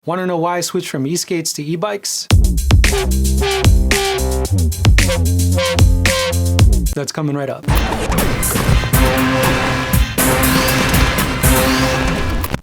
Want to know why I switched from e-skates to e-bikes? That's coming right up.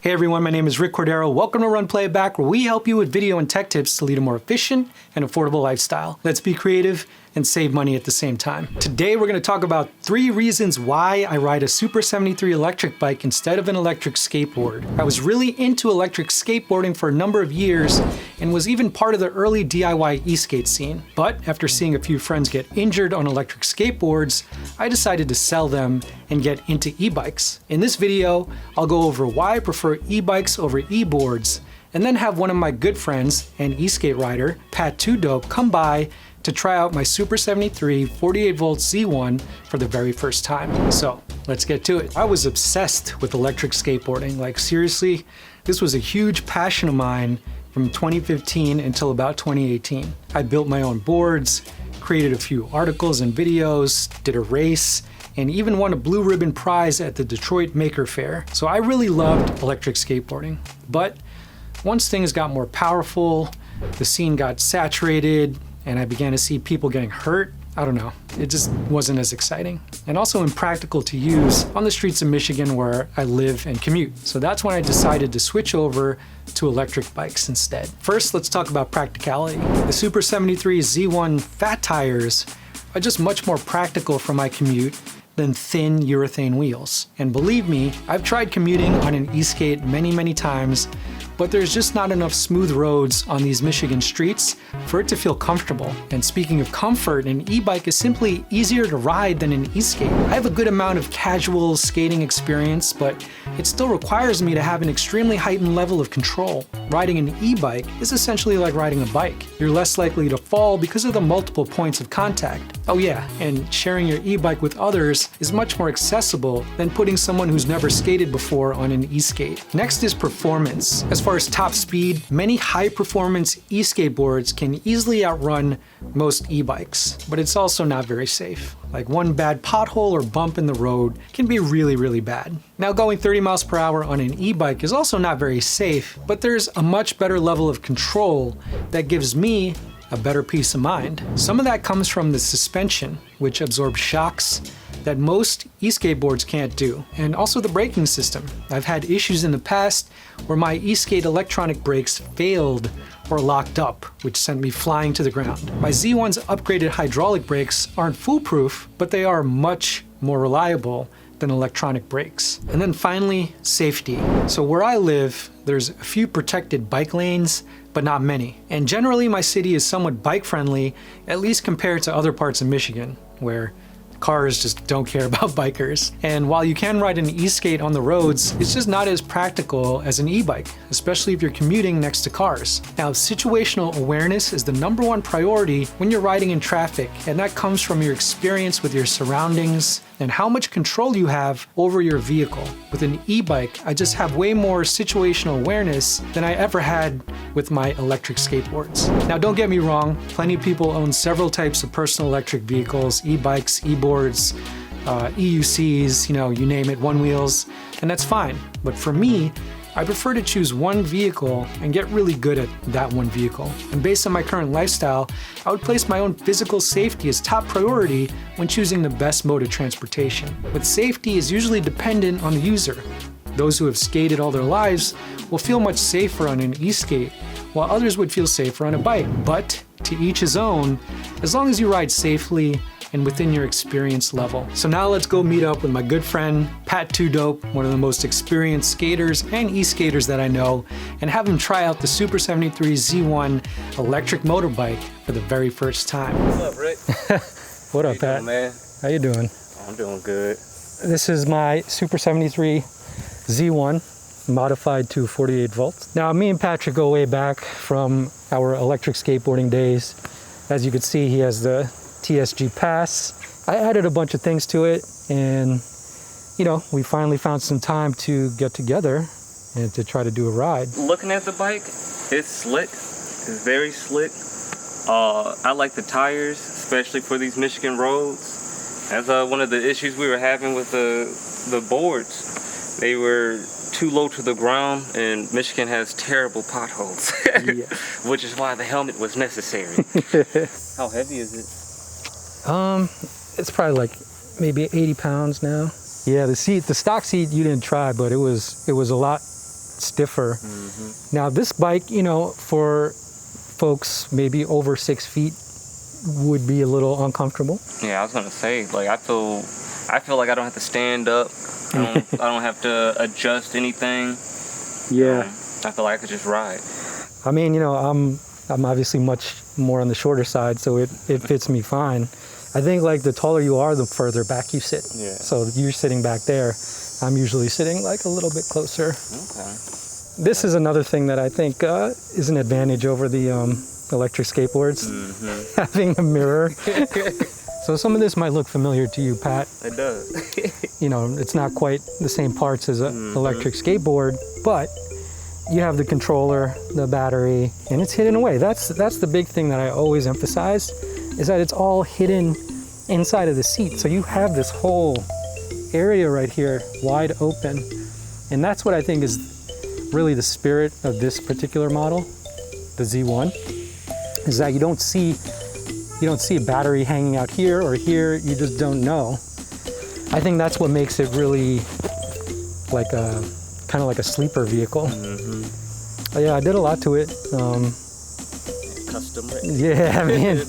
Hey everyone, my name is Rick Cordero. Welcome to Run Play It Back, where we help you with video and tech tips to lead a more efficient and affordable lifestyle. Let's be creative and save money at the same time. Today we're going to talk about 3 reasons why I ride a Super 73 electric bike instead of an electric skateboard. I was really into electric skateboarding for a number of years and was even part of the early DIY e-skate scene. But after seeing a few friends get injured on electric skateboards, I decided to sell them and get into e-bikes. In this video, I'll go over why I prefer e-bikes over e-boards, and then have one of my good friends and e-skate rider, Pat 2 Dope, come by to try out my Super 73 48V Z1 for the very first time. So let's get to it. I was obsessed with electric skateboarding. Like seriously, this was a huge passion of mine from 2015 until about 2018. I built my own boards, created a few articles and videos, did a race, and even won a blue ribbon prize at the Detroit Maker Faire. So I really loved electric skateboarding. But once things got more powerful, the scene got saturated, and I began to see people getting hurt, I don't know, it just wasn't as exciting. And also impractical to use on the streets of Michigan where I live and commute. So that's when I decided to switch over to electric bikes instead. First, let's talk about practicality. The Super 73 Z1 fat tires are just much more practical for my commute than thin urethane wheels. And believe me, I've tried commuting on an e-skate many times, but there's just not enough smooth roads on these Michigan streets for it to feel comfortable. And speaking of comfort, an e-bike is simply easier to ride than an e-skate. I have a good amount of casual skating experience, but it still requires me to have an extremely heightened level of control. Riding an e-bike is essentially like riding a bike. You're less likely to fall because of the multiple points of contact. Oh yeah, and sharing your e-bike with others is much more accessible than putting someone who's never skated before on an e-skate. Next is performance. As far as top speed, many high-performance e-skateboards can easily outrun most e-bikes, but it's also not very safe. Like one bad pothole or bump in the road can be really bad. Now going 30 miles per hour on an e-bike is also not very safe, but there's a much better level of control that gives me a better peace of mind. Some of that comes from the suspension, which absorbs shocks that most e-skateboards can't do, and also the braking system. I've had issues in the past where my e-skate electronic brakes failed or locked up, which sent me flying to the ground. My Z1's upgraded hydraulic brakes aren't foolproof, but they are much more reliable than electronic brakes. And then finally, safety. So where I live, there's a few protected bike lanes, but not many. And generally my city is somewhat bike friendly, at least compared to other parts of Michigan, where cars just don't care about bikers. And while you can ride an e-skate on the roads, it's just not as practical as an e-bike, especially if you're commuting next to cars. Now, situational awareness is the #1 priority when you're riding in traffic, and that comes from your experience with your surroundings and how much control you have over your vehicle. With an e-bike, I just have way more situational awareness than I ever had with my electric skateboards. Now, don't get me wrong, plenty of people own several types of personal electric vehicles, e-bikes, e-boards, EUCs, you name it, one wheels, and that's fine. But for me, I prefer to choose one vehicle and get really good at that one vehicle. And based on my current lifestyle, I would place my own physical safety as top priority when choosing the best mode of transportation. But safety is usually dependent on the user. Those who have skated all their lives will feel much safer on an e-skate, while others would feel safer on a bike. But to each his own, as long as you ride safely and within your experience level. So now let's go meet up with my good friend, Pat 2 Dope, one of the most experienced skaters and e-skaters that I know, and have him try out the Super 73 Z1 electric motorbike for the very first time. What's up, Rick? What up, Pat? Doing, man? How you doing? I'm doing good. This is my Super 73 Z1, modified to 48 volts. Now, me and Patrick go way back from our electric skateboarding days. As you can see, he has the TSG Pass. I added a bunch of things to it, and we finally found some time to get together and to try to do a ride. Looking at the bike, it's slick. It's very slick. I like the tires, especially for these Michigan roads. That's one of the issues we were having with the boards. They were too low to the ground, and Michigan has terrible potholes, Yeah. which is why the helmet was necessary. How heavy is it? It's probably like maybe 80 pounds now. Yeah, the stock seat you didn't try, but it was a lot stiffer. Now this bike, you know, for folks maybe over 6 feet would be a little uncomfortable. Yeah, I was gonna say, like, I feel like I don't have to stand up. I don't have to adjust anything. Yeah. I feel like I could just ride. I mean, you know, I'm obviously much more on the shorter side, so it fits me fine. I think like the taller you are, the further back you sit. Yeah. So you're sitting back there. I'm usually sitting like a little bit closer. Okay. This is another thing that I think is an advantage over the electric skateboards, having a mirror. So some of this might look familiar to you, Pat. It does. You know, it's not quite the same parts as an electric skateboard, but you have the controller, the battery, and it's hidden away. That's the big thing that I always emphasize, is that it's all hidden inside of the seat. So you have this whole area right here wide open. And that's what I think is really the spirit of this particular model, the Z1, is that you don't see a battery hanging out here or here. You just don't know. I think that's what makes it really like a kind of like a sleeper vehicle. But yeah, I did a lot to it. Custom written. Yeah, I mean,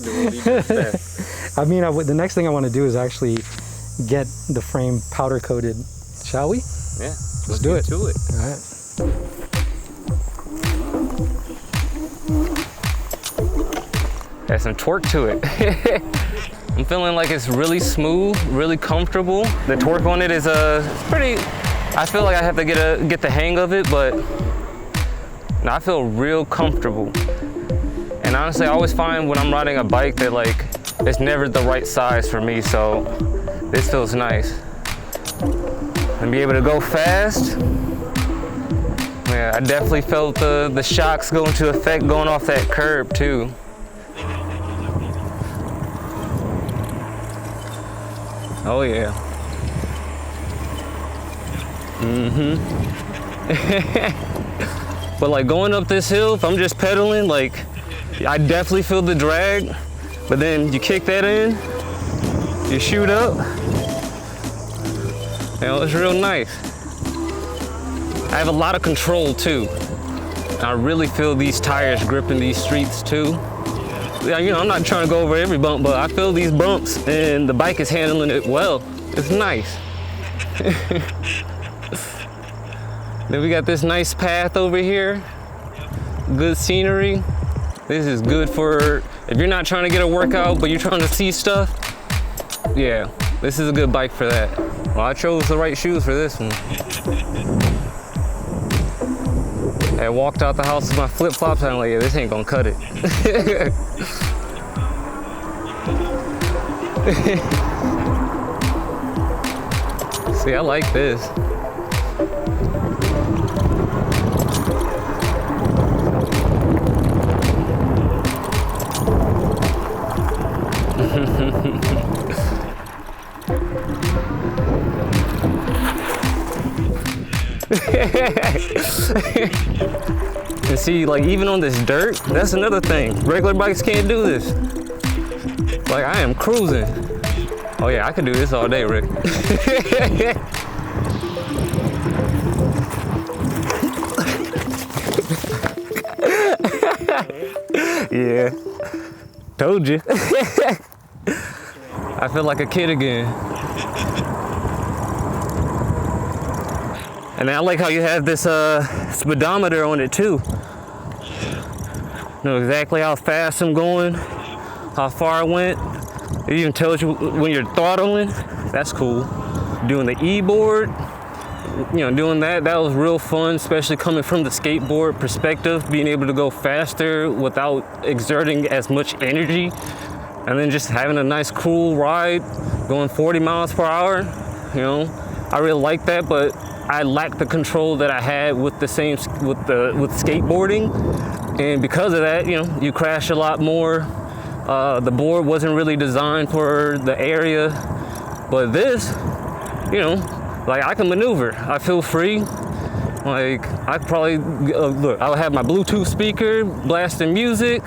I mean, the next thing I want to do is actually get the frame powder coated. Shall we? Yeah, Let's do it. To it. All right. Got some torque to it. I'm feeling like it's really smooth, really comfortable. The torque on it is pretty. I feel like I have to get the hang of it, but no, I feel real comfortable. And honestly, I always find when I'm riding a bike that like it's never the right size for me, so this feels nice. And be able to go fast. Yeah, I definitely felt the shocks go into effect going off that curb too. Oh yeah. But like going up this hill, if I'm just pedaling, like I definitely feel the drag, but then you kick that in, you shoot up, you know, it's real nice. I have a lot of control too. I really feel these tires gripping these streets too. Yeah, you know, I'm not trying to go over every bump, but I feel these bumps and the bike is handling it well. It's nice. Then we got this nice path over here. Good scenery. This is good for, if you're not trying to get a workout, but you're trying to see stuff. Yeah, this is a good bike for that. Well, I chose the right shoes for this one. I walked out the house with my flip-flops, and I'm like, yeah, this ain't gonna cut it. See, I like this. And see, like even on this dirt, that's another thing. Regular bikes can't do this. Like I am cruising. Oh yeah, I could do this all day, Rick. Yeah, told you. I feel like a kid again. And I like how you have this speedometer on it too. Know exactly how fast I'm going, how far I went. It even tells you when you're throttling. That's cool. Doing the e-board, you know, doing that was real fun, especially coming from the skateboard perspective, being able to go faster without exerting as much energy. And then just having a nice cool ride, going 40 miles per hour, you know. I really like that, but I lack the control that I had with skateboarding. And because of that, you know, you crash a lot more. The board wasn't really designed for the area, but this, you know, like I can maneuver. I feel free. Like, I probably, look, I would have my Bluetooth speaker, blasting music,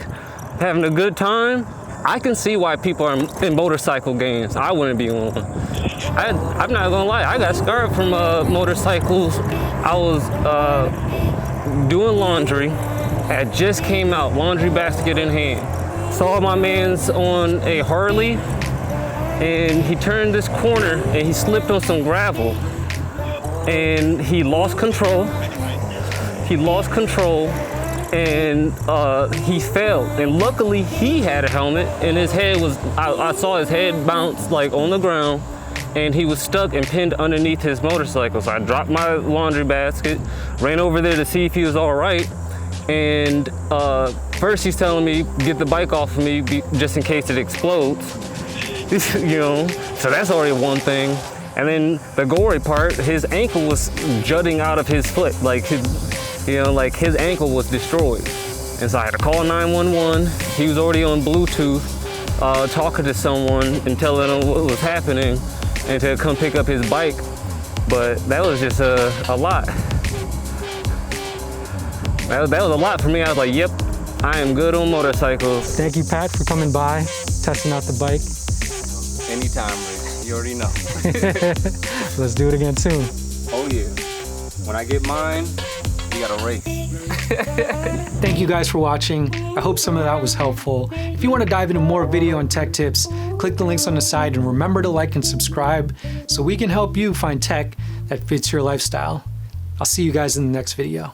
having a good time. I can see why people are in motorcycle games. I wouldn't be on one. I'm not gonna lie, I got scarred from motorcycles. I was doing laundry, had just came out, laundry basket in hand. Saw my man's on a Harley, and he turned this corner and he slipped on some gravel. And he lost control. And he fell. And luckily he had a helmet and his head was, I saw his head bounce like on the ground, and he was stuck and pinned underneath his motorcycle. So I dropped my laundry basket, ran over there to see if he was all right. And first he's telling me, get the bike off of me just in case it explodes. You know, so that's already one thing. And then the gory part, his ankle was jutting out of his foot, like his ankle was destroyed. And so I had to call 911. He was already on Bluetooth, talking to someone and telling them what was happening and to come pick up his bike. But that was just a lot. That was a lot for me. I was like, yep, I am good on motorcycles. Thank you, Pat, for coming by, testing out the bike. Anytime, Rick. You already know. Let's do it again soon. Oh yeah. When I get mine, you gotta race. Thank you guys for watching. I hope some of that was helpful. If you want to dive into more video and tech tips, click the links on the side and remember to like and subscribe so we can help you find tech that fits your lifestyle. I'll see you guys in the next video.